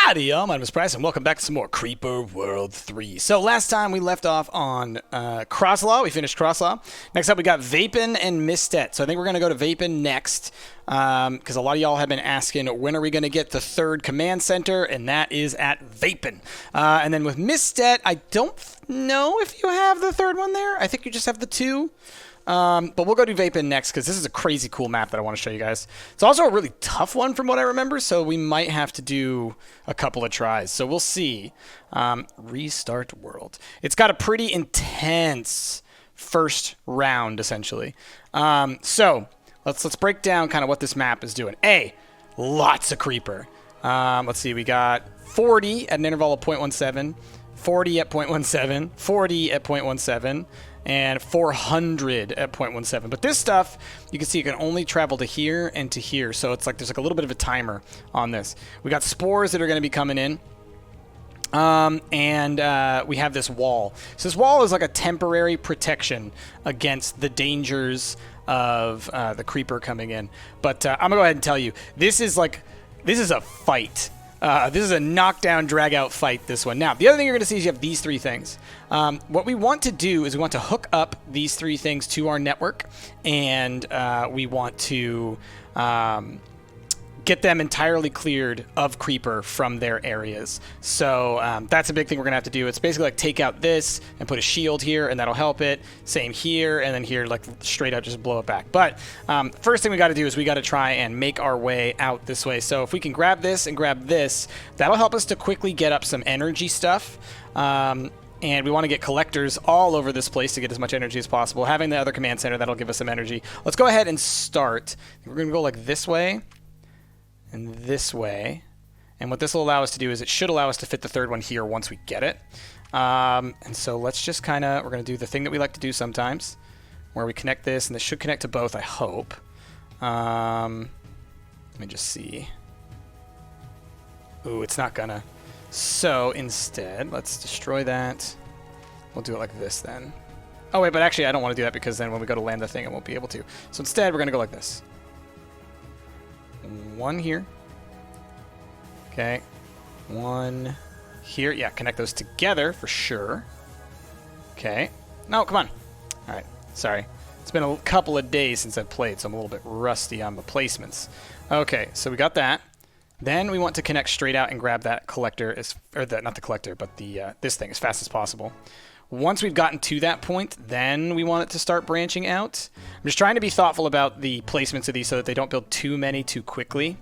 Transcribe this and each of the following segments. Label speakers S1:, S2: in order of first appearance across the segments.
S1: Howdy, y'all. My name is Bryce, and welcome back to some more Creeper World 3. So last time we left off on Crosslaw. We finished Crosslaw. Next up, we got Vapin and Mistet. So I think we're going to go to Vapin next, because a lot of y'all have been asking, when are we going to get the third command center? And that is at Vapin. And then with Mistet, I don't know if you have the third one there. I think you just have the two. But we'll go do Vapin next because this is a crazy cool map that I want to show you guys. It's also a really tough one from what I remember, so we might have to do a couple of tries. So we'll see. Restart world. It's got a pretty intense first round, essentially. So let's break down kind of what this map is doing. Lots of creeper. Let's see. We got 40 at an interval of 0.17, 40 at 0.17, 40 at 0.17. And 400 at 0.17. But this stuff, you can see it can only travel to here and to here. So it's like there's like a little bit of a timer on this. We got spores that are going to be coming in. And we have this wall. So this wall is like a temporary protection against the dangers of the creeper coming in. But I'm going to go ahead and tell you, this is a fight. This is a knockdown, drag-out fight, this one. Now, the other thing you're going to see is you have these three things. What we want to do is we want to hook up these three things to our network, and we want to get them entirely cleared of creeper from their areas. So that's a big thing we're going to have to do. It's basically like take out this and put a shield here, and that'll help it. Same here, and then here, like straight up just blow it back. But first thing we got to do is we got to try and make our way out this way. So if we can grab this and grab this, that'll help us to quickly get up some energy stuff. And we want to get collectors all over this place to get as much energy as possible. Having the other command center, that'll give us some energy. Let's go ahead and start. We're going to go like this way and this way. And what this will allow us to do is it should allow us to fit the third one here once we get it. And so let's just we're going to do the thing that we like to do sometimes, where we connect this, and this should connect to both, I hope. Let me just see. Ooh, it's not gonna. So instead, let's destroy that. We'll do it like this then. Oh wait, but actually I don't want to do that because then when we go to land the thing, I won't be able to. So instead, we're going to go like this. One here. Okay. One here. Yeah, connect those together for sure. Okay. No, come on. All right. Sorry. It's been a couple of days since I've played, so I'm a little bit rusty on the placements. Okay, so we got that. Then we want to connect straight out and grab that collector, not the collector, but this thing as fast as possible. Once we've gotten to that point, then we want it to start branching out. I'm just trying to be thoughtful about the placements of these so that they don't build too many too quickly.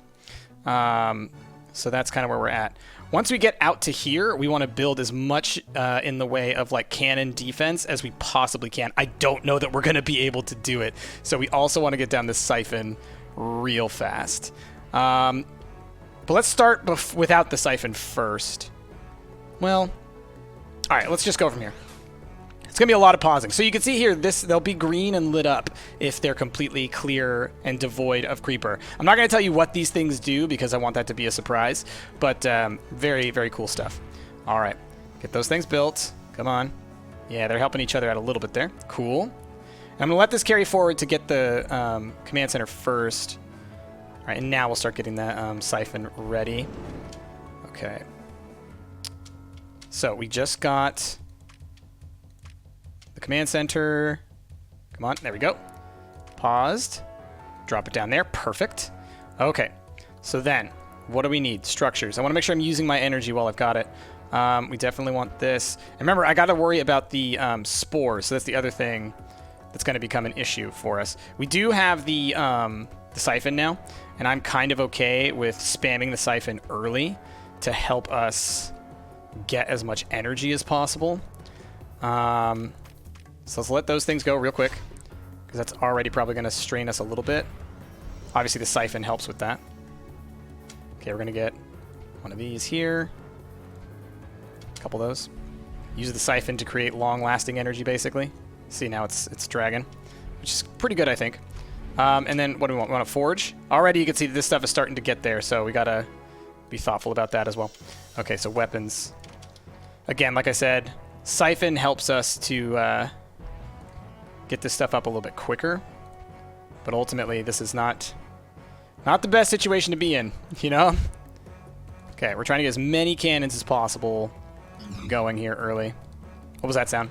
S1: So that's kind of where we're at. Once we get out to here, we want to build as much in the way of like cannon defense as we possibly can. I don't know that we're going to be able to do it. So we also want to get down this siphon real fast. But let's start without the siphon first. Well, all right, let's just go from here. It's going to be a lot of pausing. So you can see here, they'll be green and lit up if they're completely clear and devoid of creeper. I'm not going to tell you what these things do because I want that to be a surprise, but very, very cool stuff. All right, get those things built. Come on. Yeah, they're helping each other out a little bit there. Cool. I'm going to let this carry forward to get the command center first. All right, and now we'll start getting that siphon ready. Okay. So we just got the command center. Come on, there we go. Paused. Drop it down there. Perfect. Okay. So then, what do we need? Structures. I want to make sure I'm using my energy while I've got it. We definitely want this. And remember, I got to worry about the spores. So that's the other thing that's going to become an issue for us. We do have the siphon now, and I'm kind of okay with spamming the siphon early to help us get as much energy as possible. So let's let those things go real quick, because that's already probably going to strain us a little bit. Obviously, the siphon helps with that. Okay, we're going to get one of these here. A couple of those. Use the siphon to create long-lasting energy, basically. See, now it's dragging, which is pretty good, I think. And then what do we want? We want to forge. Already you can see that this stuff is starting to get there, so we got to be thoughtful about that as well. Okay, so weapons. Again, like I said, siphon helps us to get this stuff up a little bit quicker. But ultimately, this is not the best situation to be in, you know? Okay, we're trying to get as many cannons as possible going here early. What was that sound?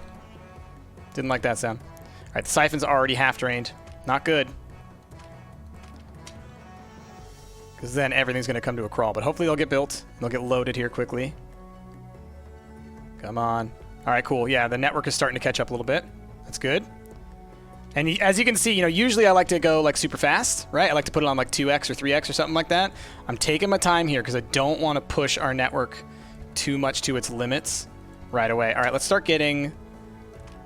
S1: Didn't like that sound. All right, the siphon's already half drained. Not good. Because then everything's going to come to a crawl. But hopefully they'll get built. They'll get loaded here quickly. Come on. All right, cool. Yeah, the network is starting to catch up a little bit. That's good. And as you can see, usually I like to go like super fast, right? I like to put it on like 2x or 3x or something like that. I'm taking my time here because I don't want to push our network too much to its limits right away. All right, let's start getting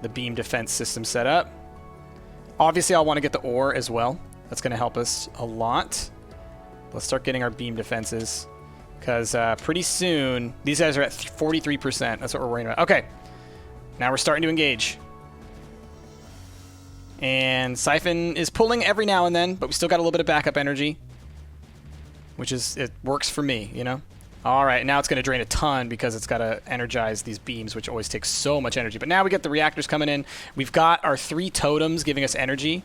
S1: the beam defense system set up. Obviously, I'll want to get the ore as well. That's going to help us a lot. Let's start getting our beam defenses because pretty soon, these guys are at 43%. That's what we're worrying about. Okay, now we're starting to engage. And Siphon is pulling every now and then, but we still got a little bit of backup energy, which is, it works for me, All right, now it's going to drain a ton because it's got to energize these beams, which always takes so much energy. But now we get the reactors coming in. We've got our 3 totems giving us energy.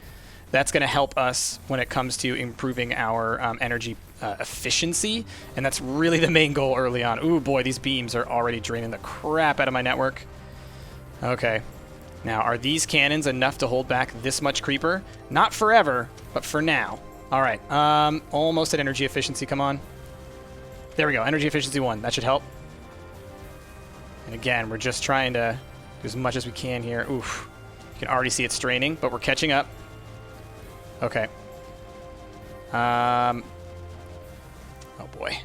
S1: That's going to help us when it comes to improving our energy efficiency, and that's really the main goal early on. Ooh, boy, these beams are already draining the crap out of my network. Okay. Now, are these cannons enough to hold back this much creeper? Not forever, but for now. All right, almost at energy efficiency. Come on. There we go, energy efficiency 1. That should help. And again, we're just trying to do as much as we can here. Oof. You can already see it straining, but we're catching up. Okay. Oh, boy.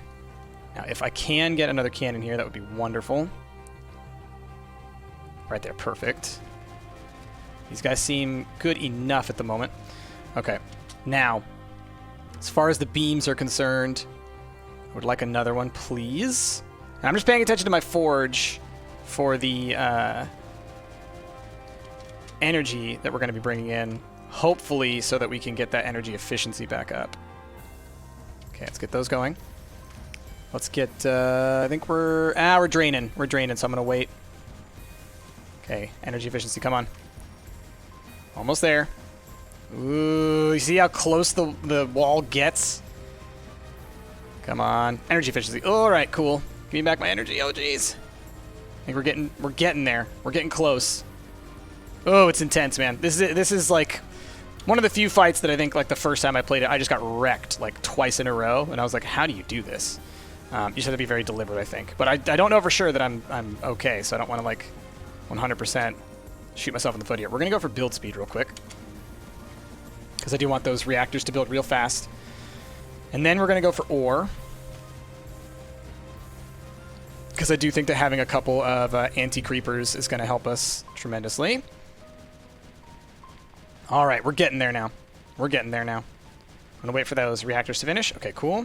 S1: Now, if I can get another cannon here, that would be wonderful. Right there, perfect. These guys seem good enough at the moment. Okay, now, as far as the beams are concerned, I would like another one, please. And I'm just paying attention to my forge for the energy that we're going to be bringing in, hopefully so that we can get that energy efficiency back up. Okay, let's get those going. Let's get, I think we're draining. We're draining, so I'm going to wait. Okay, energy efficiency, come on. Almost there. Ooh, you see how close the wall gets? Come on. Energy efficiency. All right, cool. Give me back my energy. Oh, jeez. I think we're getting there. We're getting close. Oh, it's intense, man. This is like one of the few fights that I think like the first time I played it, I just got wrecked like twice in a row, and I was like, how do you do this? You just have to be very deliberate, I think. But I don't know for sure that I'm okay, so I don't want to like 100% shoot myself in the foot here. We're going to go for build speed real quick, because I do want those reactors to build real fast. And then we're going to go for ore, because I do think that having a couple of anti-creepers is going to help us tremendously. All right, we're getting there now. We're getting there now. I'm going to wait for those reactors to finish. Okay, cool.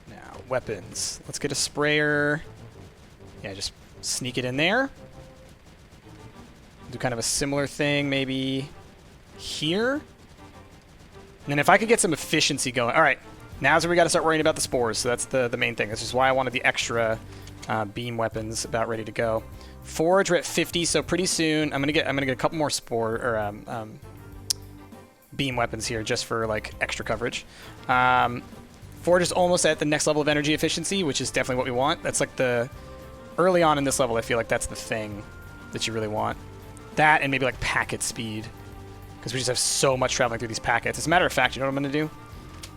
S1: Now, weapons. Let's get a sprayer. Yeah, just sneak it in there. Do kind of a similar thing maybe here. And then if I could get some efficiency going. All right, now's where we got to start worrying about the spores. So that's the main thing. This is why I wanted the extra beam weapons about ready to go. Forge, we're at 50, so pretty soon I'm gonna get a couple more spore or beam weapons here just for like extra coverage. Forge is almost at the next level of energy efficiency, which is definitely what we want. That's like the early on in this level, I feel like that's the thing that you really want. That and maybe like packet speed, because we just have so much traveling through these packets. As a matter of fact, you know what I'm going to do?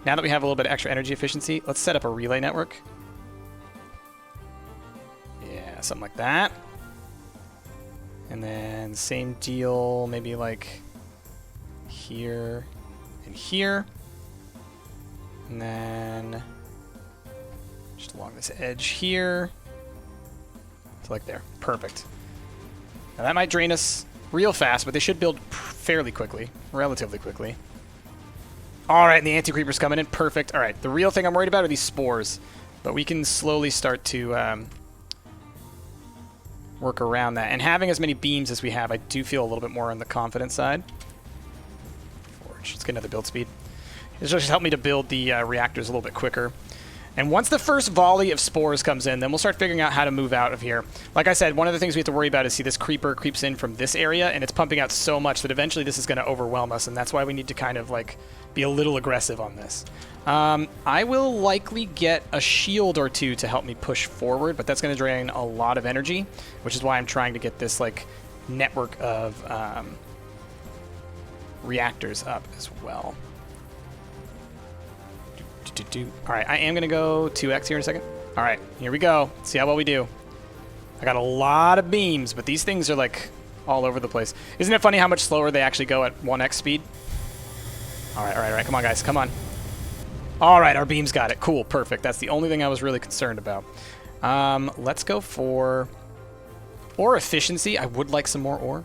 S1: Now that we have a little bit of extra energy efficiency, let's set up a relay network. Yeah, something like that. And then same deal, maybe like here and here. And then just along this edge here. So like there. Perfect. Now that might drain us real fast, but they should build fairly quickly. Relatively quickly. Alright, and the anti-creeper's coming in. Perfect. Alright, the real thing I'm worried about are these spores. But we can slowly start to work around that. And having as many beams as we have, I do feel a little bit more on the confident side. Forge. Let's get another build speed. This will just help me to build the reactors a little bit quicker. And once the first volley of spores comes in, then we'll start figuring out how to move out of here. Like I said, one of the things we have to worry about is, see, this creeper creeps in from this area, and it's pumping out so much that eventually this is going to overwhelm us, and that's why we need to kind of, like, be a little aggressive on this. I will likely get a shield or two to help me push forward, but that's going to drain a lot of energy, which is why I'm trying to get this like network of reactors up as well. All right, I am going to go 2x here in a second. All right, here we go. Let's see how well we do. I got a lot of beams, but these things are like all over the place. Isn't it funny how much slower they actually go at 1x speed? All right. Come on, guys. Come on. All right, our beams got it. Cool, perfect. That's the only thing I was really concerned about. Let's go for ore efficiency. I would like some more ore.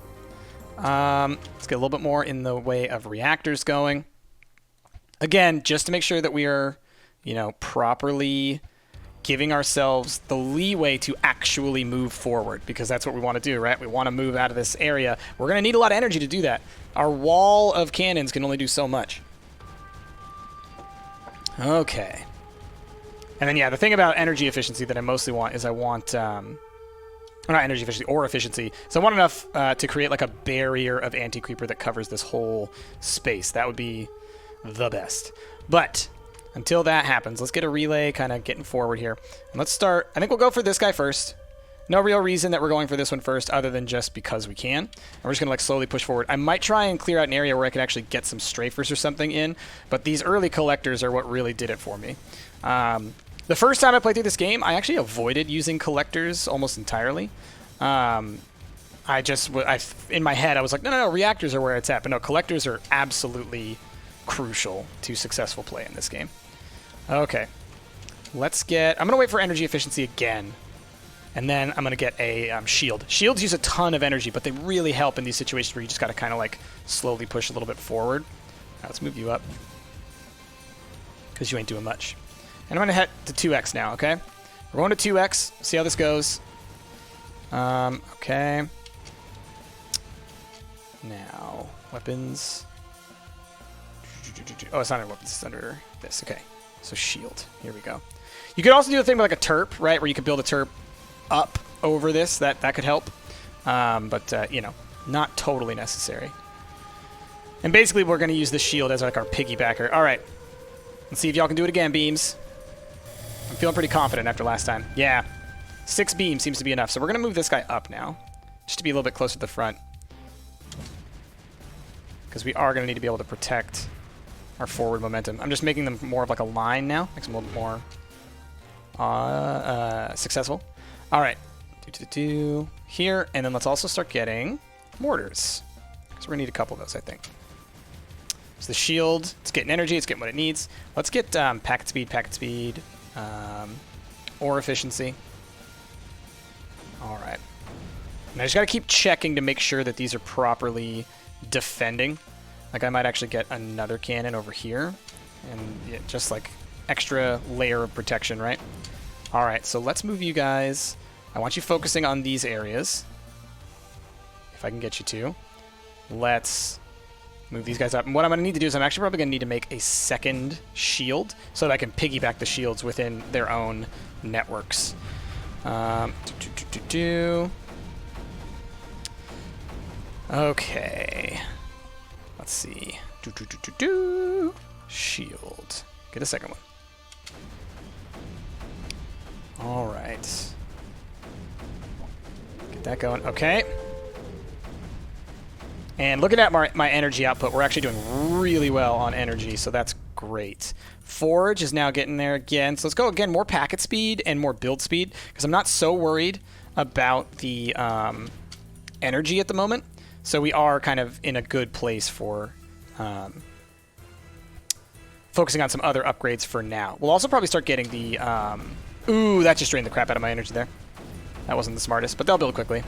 S1: Let's get a little bit more in the way of reactors going. Again, just to make sure that we are, you know, properly giving ourselves the leeway to actually move forward, because that's what we want to do, right? We want to move out of this area. We're going to need a lot of energy to do that. Our wall of cannons can only do so much. Okay. And then, yeah, the thing about energy efficiency that I mostly want is I want, not energy efficiency, ore efficiency. So I want enough to create like a barrier of anti-creeper that covers this whole space. That would be the best. But until that happens, let's get a relay kind of getting forward here. And let's start, I think we'll go for this guy first. No real reason that we're going for this one first other than just because we can. And we're just going to like slowly push forward. I might try and clear out an area where I can actually get some strafers or something in, but these early collectors are what really did it for me. The first time I played through this game, I actually avoided using collectors almost entirely. In my head, I was like, no, reactors are where it's at. But no, collectors are absolutely crucial to successful play in this game. Okay. I'm going to wait for energy efficiency again. And then I'm going to get a shield. Shields use a ton of energy, but they really help in these situations where you just got to kind of like slowly push a little bit forward. Right, let's move you up, because you ain't doing much. And I'm going to head to 2x now, okay? We're going to 2x. See how this goes. Okay. Now, weapons. Oh, it's not under weapons. It's under this. Okay. So shield. Here we go. You could also do a thing with like a terp, right? Where you could build a terp up over this. That could help. But you know, not totally necessary. And basically, we're going to use the shield as like our piggybacker. All right. Let's see if y'all can do it again, beams. I'm feeling pretty confident after last time. Yeah. 6 beams seems to be enough. So we're going to move this guy up now, just to be a little bit closer to the front. Because we are going to need to be able to protect our forward momentum. I'm just making them more of like a line now. Makes them a little bit more successful. All right. Here. And then let's also start getting mortars. Because we're going to need a couple of those, I think. So the shield, it's getting energy, it's getting what it needs. Let's get packet speed, ore efficiency. All right. And I just got to keep checking to make sure that these are properly defending. Like I might actually get another cannon over here. And yeah, just like extra layer of protection, right? All right, so let's move you guys. I want you focusing on these areas. If I can get you to. Let's move these guys up. And what I'm going to need to do is I'm actually probably going to need to make a second shield so that I can piggyback the shields within their own networks. Okay. Let's see. Shield. Get a second one. All right. Get that going. Okay. And looking at my energy output, we're actually doing really well on energy, so that's great. Forge is now getting there again. So let's go again, more packet speed and more build speed, because I'm not so worried about the energy at the moment. So we are kind of in a good place for focusing on some other upgrades for now. We'll also probably start getting the... ooh, that just drained the crap out of my energy there. That wasn't the smartest, but they'll build quickly.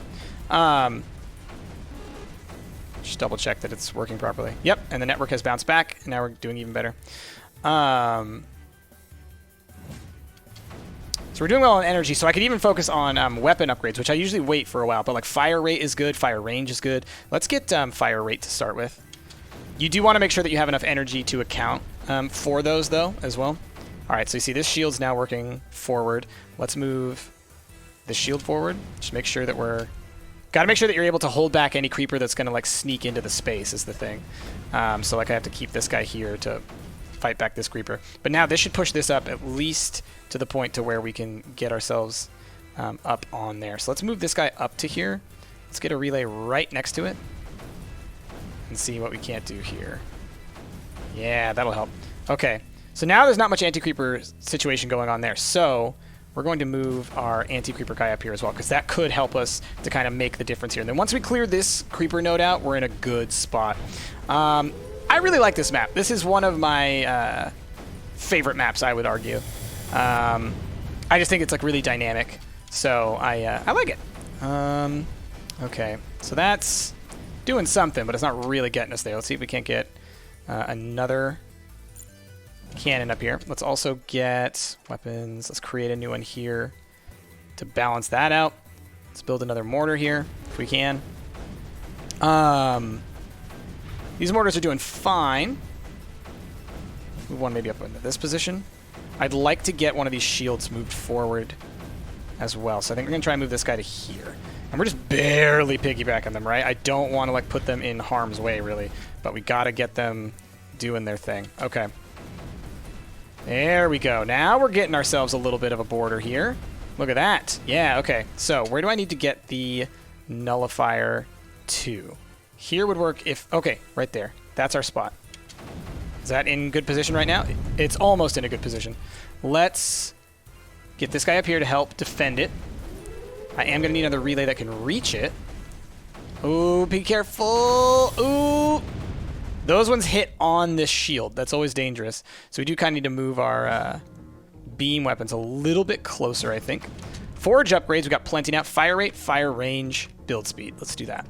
S1: Just double check that it's working properly. Yep, and the network has bounced back, and now we're doing even better. So we're doing well on energy, so I could even focus on weapon upgrades, which I usually wait for a while, but like fire rate is good, fire range is good. Let's get fire rate to start with. You do want to make sure that you have enough energy to account for those, though, as well. All right, so you see this shield's now working forward. Let's move the shield forward. Just make sure that we're... Got to make sure that you're able to hold back any creeper that's going to like sneak into the space is the thing. So like I have to keep this guy here to fight back this creeper. But now this should push this up at least to the point to where we can get ourselves up on there. So let's move this guy up to here. Let's get a relay right next to it and see what we can't do here. Yeah, that'll help. Okay, so now there's not much anti-creeper situation going on there. So we're going to move our anti-creeper guy up here as well, because that could help us to kind of make the difference here. And then once we clear this creeper node out, we're in a good spot. I really like this map. This is one of my favorite maps, I would argue. I just think it's like really dynamic. So I like it. Okay, so that's doing something, but it's not really getting us there. Let's see if we can't get another cannon up here. Let's also get weapons. Let's create a new one here to balance that out. Let's build another mortar here if we can. These mortars are doing fine. Move one maybe up into this position. I'd like to get one of these shields moved forward as well. So I think we're going to try and move this guy to here. And we're just barely piggybacking them, right? I don't want to like put them in harm's way, really. But we got to get them doing their thing. Okay. There we go. Now we're getting ourselves a little bit of a border here. Look at that. Yeah, okay. So where do I need to get the nullifier to? Here would work if... Okay, right there. That's our spot. Is that in good position right now? It's almost in a good position. Let's get this guy up here to help defend it. I am going to need another relay that can reach it. Ooh, be careful. Ooh. Those ones hit on this shield. That's always dangerous. So we do kind of need to move our beam weapons a little bit closer, I think. Forge upgrades, we got plenty now. Fire rate, fire range, build speed. Let's do that.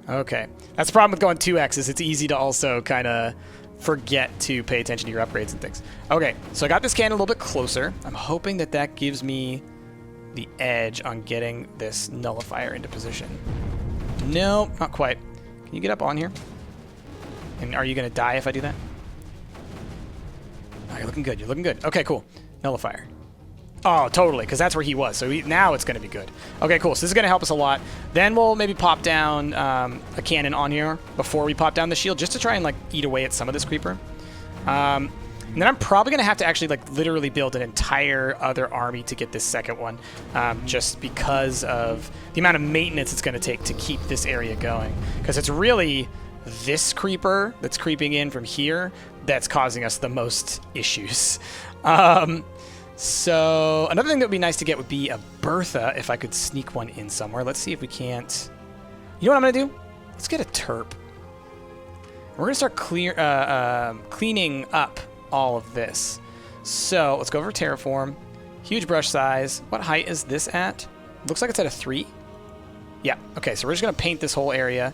S1: Okay. That's the problem with going 2x is it's easy to also kind of forget to pay attention to your upgrades and things. Okay, so I got this cannon a little bit closer. I'm hoping that that gives me the edge on getting this nullifier into position. No, not quite. Can you get up on here? And are you going to die if I do that? Oh, you're looking good. You're looking good. Okay, cool. Nullifier. Oh, totally, because that's where he was. So now it's going to be good. Okay, cool. So this is going to help us a lot. Then we'll maybe pop down a cannon on here before we pop down the shield, just to try and like eat away at some of this creeper. And then I'm probably going to have to actually like literally build an entire other army to get this second one, just because of the amount of maintenance it's going to take to keep this area going. Because it's really this creeper that's creeping in from here that's causing us the most issues. So another thing that would be nice to get would be a Bertha if I could sneak one in somewhere. Let's see if we can't. You know what I'm going to do? Let's get a Terp. We're going to start cleaning up all of this. So let's go over Terraform. Huge brush size. What height is this at? Looks like it's at a 3. Yeah. Okay, so we're just going to paint this whole area.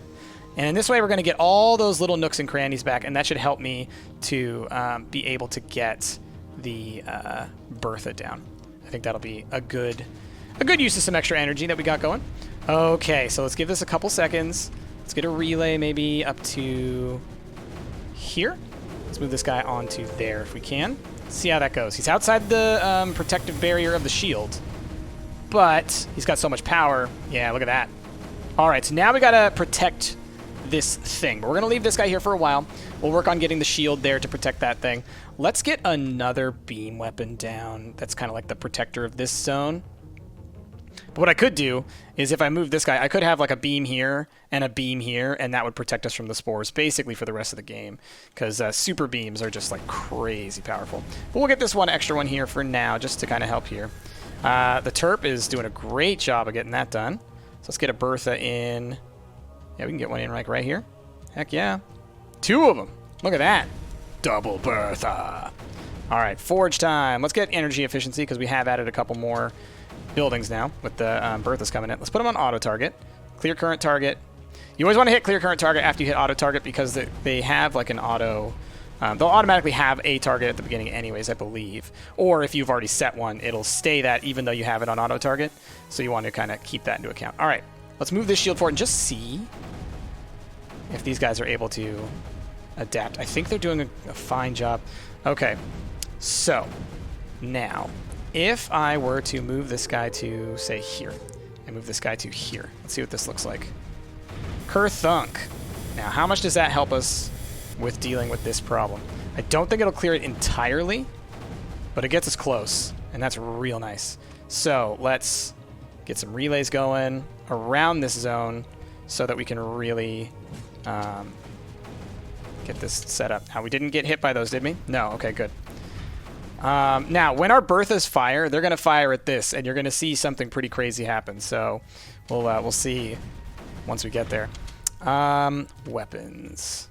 S1: And in this way, we're going to get all those little nooks and crannies back, and that should help me to be able to get the Bertha down. I think that'll be a good use of some extra energy that we got going. Okay, so let's give this a couple seconds. Let's get a relay maybe up to here. Let's move this guy onto there if we can. See how that goes. He's outside the protective barrier of the shield, but he's got so much power. Yeah, look at that. All right, so now we got to protect this thing. But we're going to leave this guy here for a while. We'll work on getting the shield there to protect that thing. Let's get another beam weapon down. That's kind of like the protector of this zone. But what I could do is if I move this guy, I could have like a beam here and a beam here, and that would protect us from the spores basically for the rest of the game, because super beams are just like crazy powerful. But we'll get this one extra one here for now just to kind of help here. The Terp is doing a great job of getting that done. So let's get a Bertha in. Yeah, we can get one in like right here. Heck yeah. 2 of them. Look at that. Double Bertha. All right, forge time. Let's get energy efficiency because we have added a couple more buildings now with the Berthas coming in. Let's put them on auto target. Clear current target. You always want to hit clear current target after you hit auto target because they have like an auto... they'll automatically have a target at the beginning anyways, I believe. Or if you've already set one, it'll stay that even though you have it on auto target. So you want to kind of keep that into account. All right, let's move this shield forward and just see if these guys are able to adapt. I think they're doing a fine job. Okay, so now if I were to move this guy to, say, here, and move this guy to here, let's see what this looks like. Kerthunk. Now, how much does that help us with dealing with this problem? I don't think it'll clear it entirely, but it gets us close, and that's real nice. So let's get some relays going around this zone so that we can really get this set up. Now, we didn't get hit by those, did we? No. Okay, good. Now, when our Berthas fire, they're going to fire at this, and you're going to see something pretty crazy happen. So we'll see once we get there. Weapons.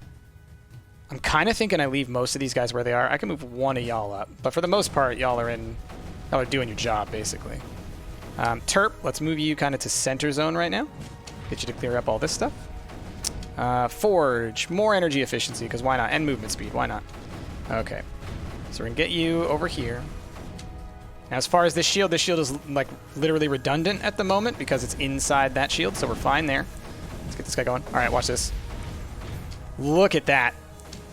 S1: I'm kind of thinking I leave most of these guys where they are. I can move one of y'all up, but for the most part, y'all are doing your job, basically. Terp, let's move you kind of to center zone right now. Get you to clear up all this stuff. Forge, more energy efficiency, because why not? And movement speed, why not? Okay. So we're going to get you over here. Now, as far as this shield is like literally redundant at the moment because it's inside that shield, so we're fine there. Let's get this guy going. All right, watch this. Look at that.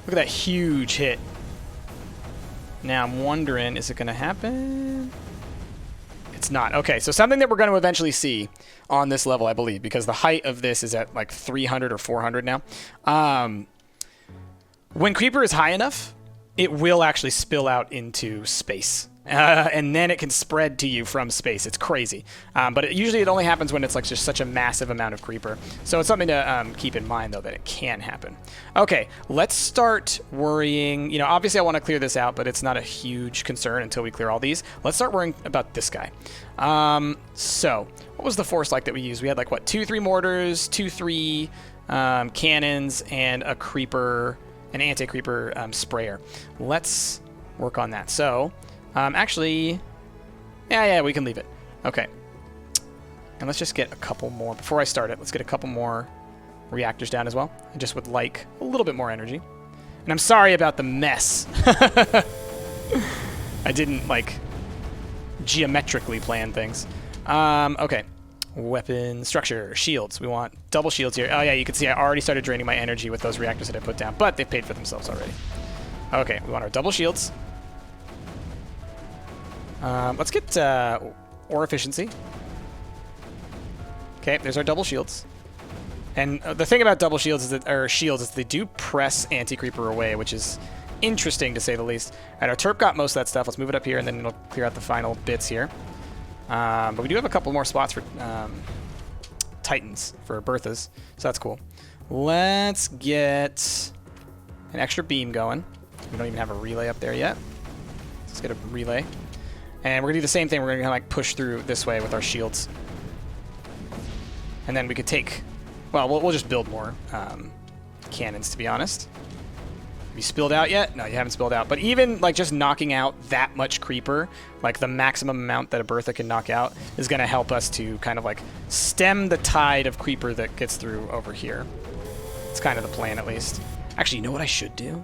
S1: Look at that huge hit. Now, I'm wondering, is it going to happen? It's not. Okay, so something that we're going to eventually see on this level, I believe, because the height of this is at like 300 or 400 now. When Creeper is high enough, it will actually spill out into space. And then it can spread to you from space. It's crazy. But usually it only happens when it's like just such a massive amount of Creeper. So it's something to keep in mind, though, that it can happen. Okay, let's start worrying. You know, obviously I want to clear this out, but it's not a huge concern until we clear all these. Let's start worrying about this guy. So what was the force like that we used? We had like, what, 2-3 mortars, 2-3 cannons, and a Creeper, an anti-Creeper sprayer. Let's work on that. So... actually, yeah, we can leave it. Okay. And let's just get a couple more. Before I start it, let's get a couple more reactors down as well. I just would like a little bit more energy. And I'm sorry about the mess. I didn't, like, geometrically plan things. Okay. Weapon structure. Shields. We want double shields here. Oh, yeah, you can see I already started draining my energy with those reactors that I put down. But they've paid for themselves already. Okay, we want our double shields. Let's get ore efficiency. Okay, there's our double shields. And the thing about double shields is that, or shields, is they do press anti-creeper away, which is interesting to say the least. All right, our Terp got most of that stuff. Let's move it up here, and then it'll clear out the final bits here. But we do have a couple more spots for Titans, for Berthas, so that's cool. Let's get an extra beam going. We don't even have a relay up there yet. Let's get a relay. And we're going to do the same thing. We're going to kind of like push through this way with our shields. And then we could take... Well, we'll just build more cannons, to be honest. Have you spilled out yet? No, you haven't spilled out. But even like just knocking out that much Creeper, like the maximum amount that a Bertha can knock out, is going to help us to kind of like stem the tide of Creeper that gets through over here. It's kind of the plan, at least. Actually, you know what I should do?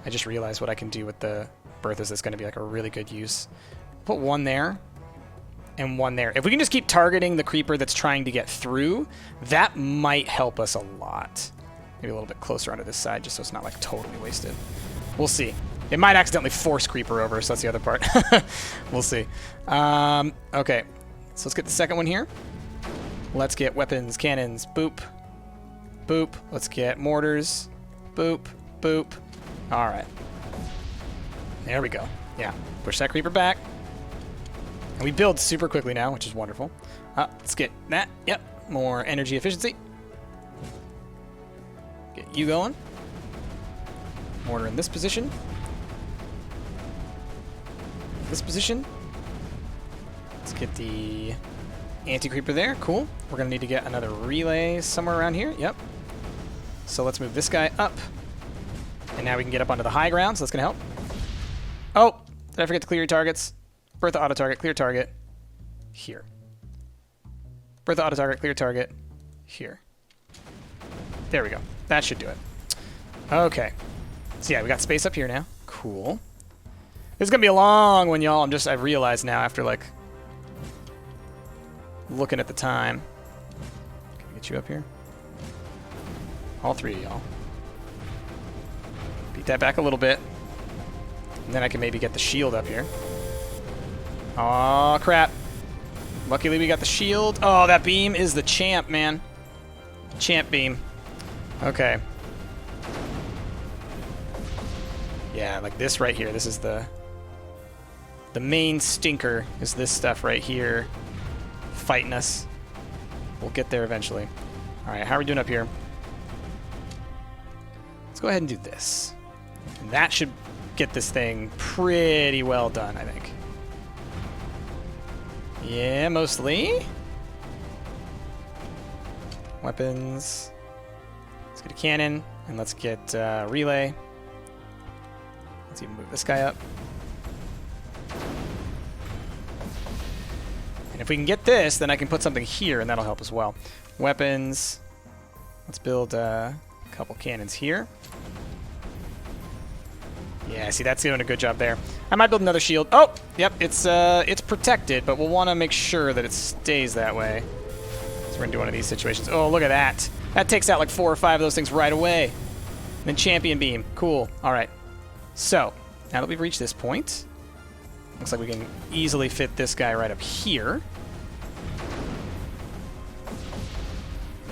S1: I just realized what I can do with the Berthas that's going to be like a really good use. Put one there and one there. If we can just keep targeting the Creeper that's trying to get through, that might help us a lot. Maybe a little bit closer onto this side just so it's not like totally wasted. We'll see. It might accidentally force Creeper over, so that's the other part. We'll see. Okay, so let's get the second one here. Let's get weapons, cannons, boop, boop. Let's get mortars, boop, boop. All right. There we go. Yeah, push that Creeper back. And we build super quickly now, which is wonderful. Let's get that. Yep, more energy efficiency. Get you going. Mortar in this position. This position. Let's get the anti-creeper there. Cool. We're going to need to get another relay somewhere around here. Yep. So let's move this guy up. And now we can get up onto the high ground, so that's going to help. Oh, did I forget to clear your targets? Bertha auto target, clear target, here. Bertha auto target, clear target, here. There we go. That should do it. Okay. So yeah, we got space up here now. Cool. This is gonna be a long one, y'all. I've realized now after like looking at the time. Can I get you up here? All three of y'all. Beat that back a little bit. And then I can maybe get the shield up here. Aw, crap. Luckily we got the shield. Oh, that beam is the champ, man. Champ beam. Okay. Yeah, like this right here. This is the main stinker, is this stuff right here fighting us. We'll get there eventually. All right, how are we doing up here? Let's go ahead and do this. And that should get this thing pretty well done, I think. Yeah, mostly. Weapons. Let's get a cannon, and let's get relay. Let's even move this guy up. And if we can get this, then I can put something here, and that'll help as well. Weapons. Let's build a couple cannons here. Yeah, see, that's doing a good job there. I might build another shield. Oh, yep, it's protected, but we'll want to make sure that it stays that way. So we're going to do one of these situations. Oh, look at that. That takes out like 4 or 5 of those things right away. And then champion beam. Cool. All right. So, now that we've reached this point, looks like we can easily fit this guy right up here.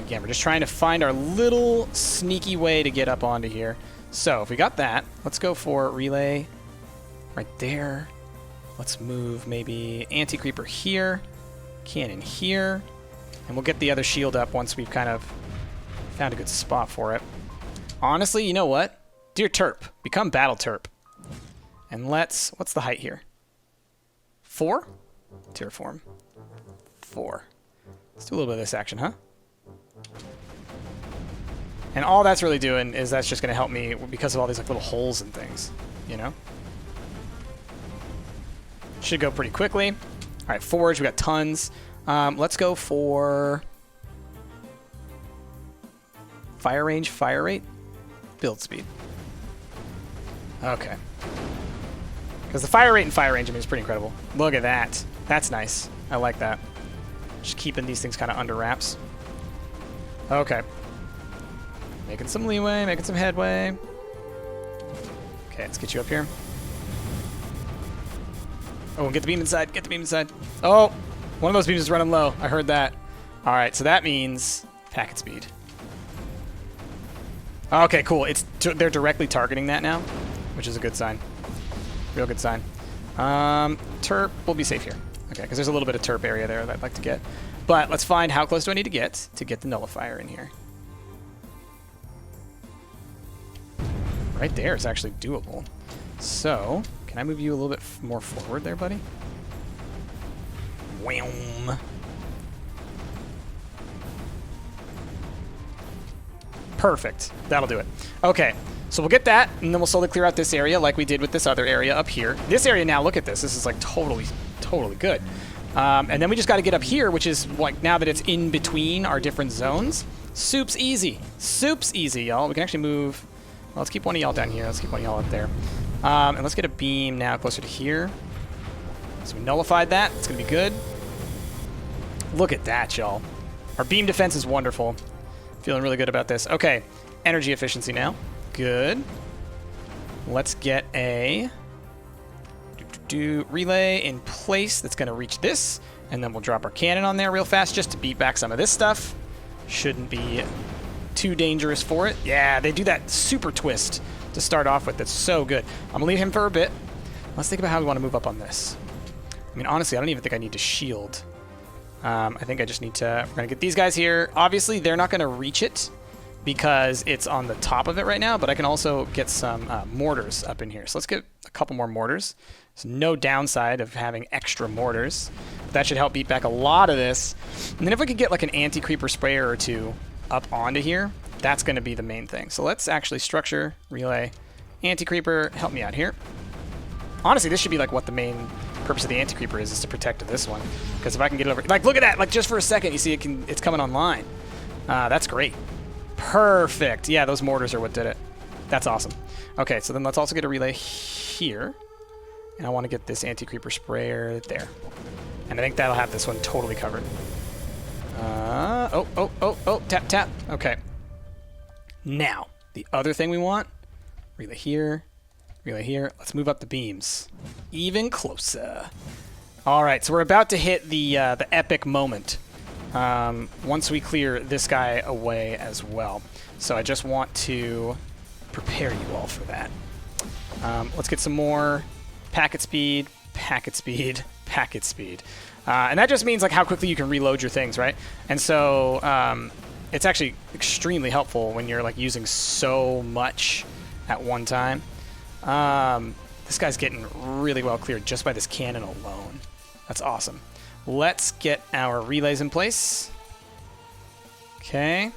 S1: Again, we're just trying to find our little sneaky way to get up onto here. So, if we got that, let's go for relay right there. Let's move maybe anti-creeper here, cannon here, and we'll get the other shield up once we've kind of found a good spot for it. Honestly, you know what? Dear Terp, become Battle Terp. And let's... What's the height here? 4? Terraform. 4. Let's do a little bit of this action, huh? And all that's really doing is that's just going to help me because of all these like little holes and things, you know? Should go pretty quickly. All right, forge, we got tons. Let's go for fire range, fire rate, build speed. Okay. Because the fire rate and fire range, I mean, is pretty incredible. Look at that. That's nice. I like that. Just keeping these things kind of under wraps. Okay. Making some leeway, making some headway. Okay, let's get you up here. Oh, get the beam inside. Get the beam inside. Oh, one of those beams is running low. I heard that. All right, so that means packet speed. Okay, cool. They're directly targeting that now, which is a good sign. Real good sign. Terp, we'll be safe here. Okay, because there's a little bit of terp area there that I'd like to get. But let's find how close do I need to get the nullifier in here. Right there is actually doable. So, can I move you a little bit more forward there, buddy? Wham! Perfect. That'll do it. Okay, so we'll get that, and then we'll slowly clear out this area like we did with this other area up here. This area now, look at this. This is like totally good. And then we just got to get up here, which is like now that it's in between our different zones. Soup's easy. Soup's easy, y'all. We can actually move... Well, let's keep one of y'all down here. Let's keep one of y'all up there. And let's get a beam now closer to here. So we nullified that. It's going to be good. Look at that, y'all. Our beam defense is wonderful. Feeling really good about this. Okay, energy efficiency now. Good. Let's get a relay in place that's going to reach this. And then we'll drop our cannon on there real fast just to beat back some of this stuff. Shouldn't be too dangerous for it. Yeah, they do that super twist to start off with. That's so good. I'm gonna leave him for a bit. Let's think about how we want to move up on this. I mean, honestly, I don't even think I need to shield. I think I just need to... We're gonna get these guys here. Obviously, they're not gonna reach it because it's on the top of it right now, but I can also get some mortars up in here. So let's get a couple more mortars. There's no downside of having extra mortars. But that should help beat back a lot of this. And then if we could get like an anti-creeper sprayer or two up onto here, that's going to be the main thing. So let's actually structure, relay, anti-creeper, help me out here. Honestly, this should be like what the main purpose of the anti-creeper is to protect this one. Because if I can get it over, like look at that, like just for a second, you see it's coming online. That's great. Perfect. Yeah, those mortars are what did it. That's awesome. Okay, so then let's also get a relay here. And I want to get this anti-creeper sprayer there. And I think that'll have this one totally covered. Tap, tap. Okay. Now, the other thing we want, relay here, relay here. Let's move up the beams. Even closer. All right, so we're about to hit the epic moment once we clear this guy away as well. So I just want to prepare you all for that. Let's get some more packet speed, packet speed, packet speed. And that just means like how quickly you can reload your things, right? And so it's actually extremely helpful when you're like using so much at one time. This guy's getting really well cleared just by this cannon alone. That's awesome. Let's get our relays in place. Okay.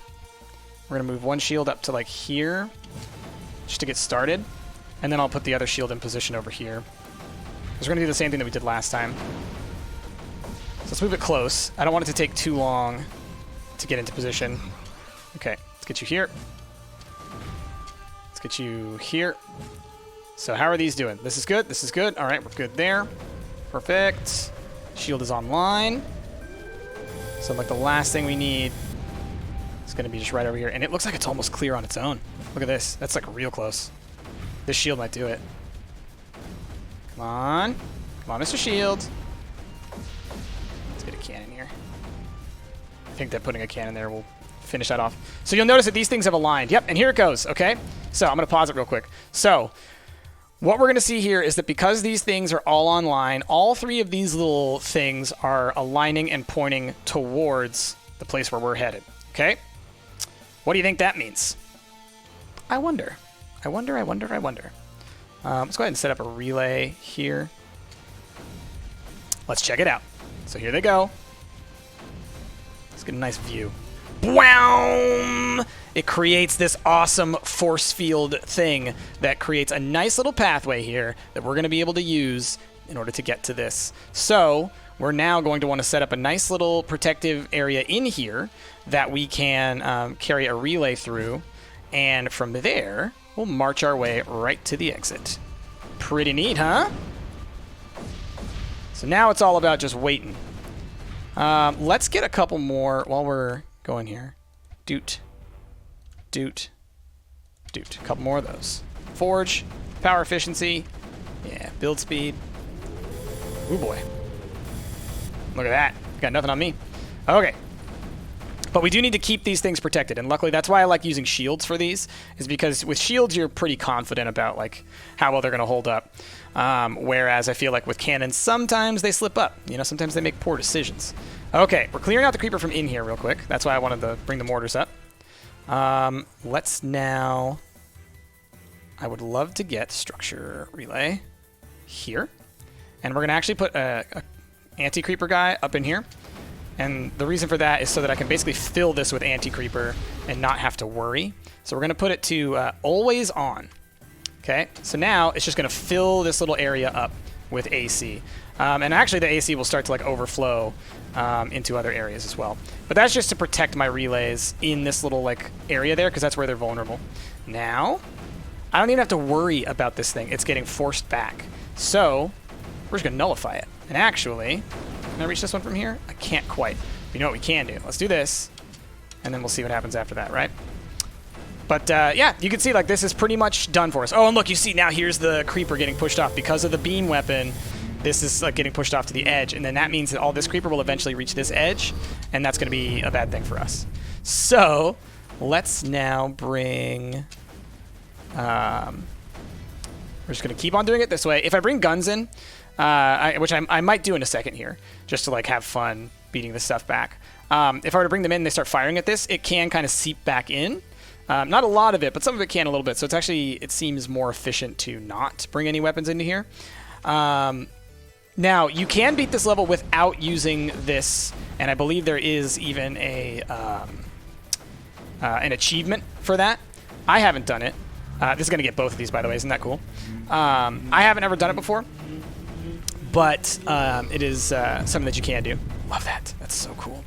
S1: We're going to move one shield up to like here just to get started. And then I'll put the other shield in position over here. Because we're going to do the same thing that we did last time. So let's move it close. I don't want it to take too long to get into position. Okay, let's get you here. Let's get you here. So how are these doing? This is good. This is good. All right, we're good there. Perfect. Shield is online. So like the last thing we need is going to be just right over here. And it looks like it's almost clear on its own. Look at this. That's like real close. This shield might do it. Come on. Come on, Mr. Shield. Let's get a cannon here. I think that putting a cannon there will finish that off. So you'll notice that these things have aligned. Yep, and here it goes, okay? So I'm going to pause it real quick. So what we're going to see here is that because these things are all online, all three of these little things are aligning and pointing towards the place where we're headed, okay? What do you think that means? I wonder. I wonder. Let's go ahead and set up a relay here. Let's check it out. So here they go. Let's get a nice view. Bwowm! It creates this awesome force field thing that creates a nice little pathway here that we're going to be able to use in order to get to this. So we're now going to want to set up a nice little protective area in here that we can carry a relay through. And from there, we'll march our way right to the exit. Pretty neat, huh? So now it's all about just waiting. Let's get a couple more while we're going here. Doot. Doot. Doot. A couple more of those. Forge. Power efficiency. Yeah, build speed. Ooh, boy. Look at that. Got nothing on me. Okay. But we do need to keep these things protected, and luckily that's why I like using shields for these, is because with shields you're pretty confident about like how well they're going to hold up. Whereas I feel like with cannons, sometimes they slip up. You know, sometimes they make poor decisions. Okay, we're clearing out the creeper from in here real quick. That's why I wanted to bring the mortars up. Let's now... I would love to get structure relay here. And we're going to actually put a anti-creeper guy up in here. And the reason for that is so that I can basically fill this with anti-creeper and not have to worry. So we're going to put it to always on. Okay, so now it's just going to fill this little area up with AC. And actually the AC will start to like overflow into other areas as well. But that's just to protect my relays in this little like area there, because that's where they're vulnerable. Now, I don't even have to worry about this thing. It's getting forced back. So we're just going to nullify it. And actually... Can I reach this one from here? I can't quite. But you know what we can do? Let's do this, and then we'll see what happens after that, right? But yeah, you can see like this is pretty much done for us. Oh, and look, you see now here's the creeper getting pushed off. Because of the beam weapon, this is like getting pushed off to the edge, and then that means that all this creeper will eventually reach this edge, and that's going to be a bad thing for us. So let's now bring... we're just going to keep on doing it this way. If I bring guns in... which I might do in a second here, just to like have fun beating this stuff back. If I were to bring them in and they start firing at this, it can kind of seep back in. Not a lot of it, but some of it can a little bit. So it's actually, it seems more efficient to not bring any weapons into here. Now, you can beat this level without using this, and I believe there is even an achievement for that. I haven't done it. This is going to get both of these, by the way. Isn't that cool? I haven't ever done it before. But it is something that you can do. Love that. That's so cool.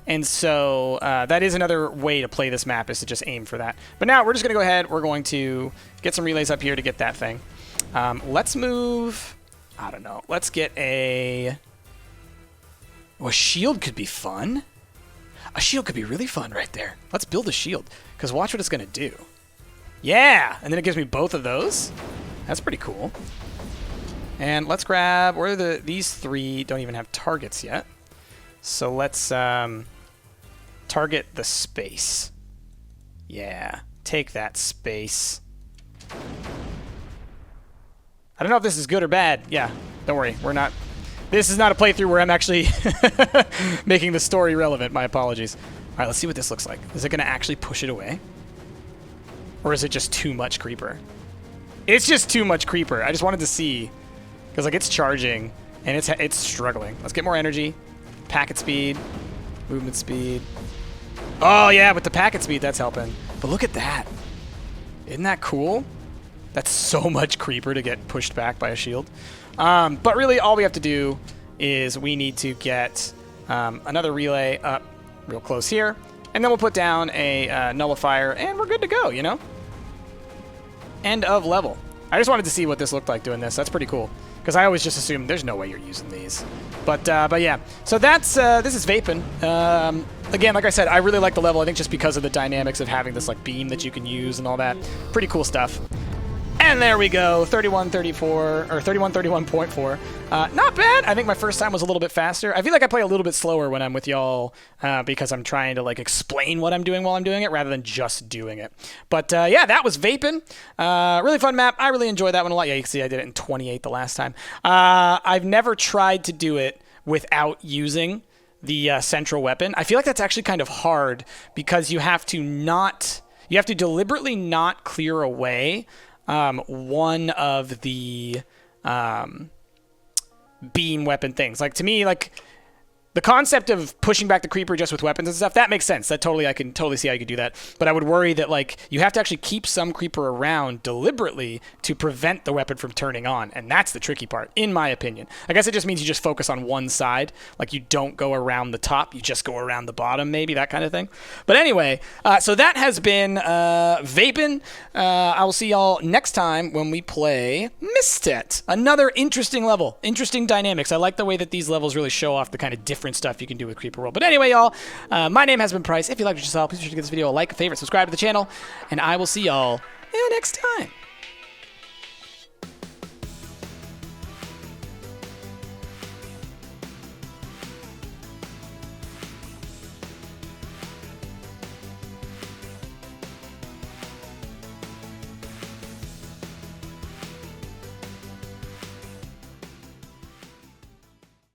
S1: And so that is another way to play this map, is to just aim for that. But now we're just going to go ahead. We're going to get some relays up here to get that thing. Let's move... I don't know. Let's get a... Oh, a shield could be fun. A shield could be really fun right there. Let's build a shield, because watch what it's going to do. Yeah! And then it gives me both of those. That's pretty cool. And let's grab... Where are these three don't even have targets yet. So let's target the space. Yeah. Take that, space. I don't know if this is good or bad. Yeah, don't worry. We're not... This is not a playthrough where I'm actually making the story relevant. My apologies. All right, let's see what this looks like. Is it going to actually push it away? Or is it just too much creeper? It's just too much creeper. I just wanted to see. Because, like, it's charging, and it's struggling. Let's get more energy. Packet speed. Movement speed. Oh, yeah, with the packet speed, that's helping. But look at that. Isn't that cool? That's so much creeper to get pushed back by a shield. But really, all we have to do is we need to get another relay up real close here. And then we'll put down a nullifier, and we're good to go, you know? End of level. I just wanted to see what this looked like doing this. That's pretty cool. Because I always just assume there's no way you're using these. But yeah. So that's this is Vapin. Again, like I said, I really like the level. I think just because of the dynamics of having this like beam that you can use and all that. Pretty cool stuff. And there we go, 31.34, or 31.31.4. Not bad. I think my first time was a little bit faster. I feel like I play a little bit slower when I'm with y'all because I'm trying to like explain what I'm doing while I'm doing it rather than just doing it. But yeah, that was Vapin. Really fun map. I really enjoyed that one a lot. Yeah, you can see I did it in 28 the last time. I've never tried to do it without using the central weapon. I feel like that's actually kind of hard because you have to deliberately not clear away one of the beam weapon things. Like, to me, like, the concept of pushing back the creeper just with weapons and stuff, that makes sense. I can totally see how you could do that. But I would worry that, like, you have to actually keep some creeper around deliberately to prevent the weapon from turning on. And that's the tricky part, in my opinion. I guess it just means you just focus on one side. Like, you don't go around the top. You just go around the bottom, maybe, that kind of thing. But anyway, so that has been Vapin. I will see y'all next time when we play Mistet. Another interesting level. Interesting dynamics. I like the way that these levels really show off the kind of different stuff you can do with Creeper World. But anyway, y'all, my name has been Price. If you liked what you saw, please be sure to give this video a like, a favorite, subscribe to the channel, and I will see y'all next time.